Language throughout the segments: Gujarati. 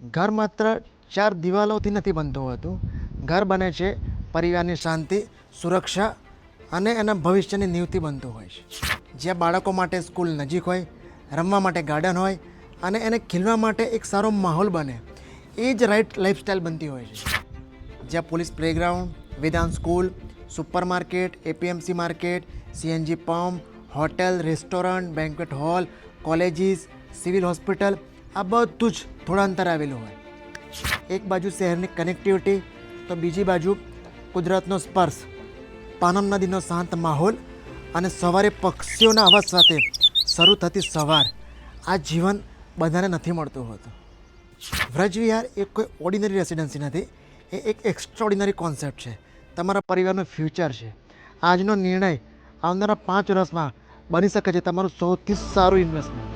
ઘર માત્ર ચાર દિવાલોથી નથી બનતું હોતું. ઘર બને છે પરિવારની શાંતિ, સુરક્ષા અને એના ભવિષ્યની નીવથી બનતું હોય છે. જ્યાં બાળકો માટે સ્કૂલ નજીક હોય, રમવા માટે ગાર્ડન હોય અને એને ખીલવા માટે એક સારો માહોલ બને, એ જ રાઈટ લાઈફસ્ટાઈલ બનતી હોય છે. જ્યાં police playground, Vedant school, super market, APMC market, CNG pump, hotel, restaurant, banquet hall, colleges, civil hospital, આ બધું જ થોડા અંતર આવેલું હોય. એક બાજુ શહેરની કનેક્ટિવિટી તો બીજી બાજુ કુદરતનો સ્પર્શ, પાનમ નદીનો શાંત માહોલ અને સવારે પક્ષીઓના અવાજ સાથે શરૂ થતી સવાર. આ જીવન બધાને નથી મળતું હોતું. વ્રજવિહાર એ કોઈ ઓર્ડિનરી રેસિડન્સી નથી, એ એક એક્સ્ટ્રાઓર્ડિનરી કોન્સેપ્ટ છે. તમારા પરિવારનું ફ્યુચર છે. આજનો નિર્ણય આવનારા 5 વર્ષમાં બની શકે છે તમારું સૌથી સારું ઇન્વેસ્ટમેન્ટ.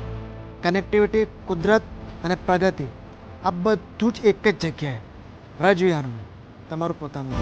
કનેક્ટિવિટી, કુદરત અને પ્રગતિ, આ બધું જ એક જ જગ્યાએ. વ્રજવિહારનું તમારું પોતાનું.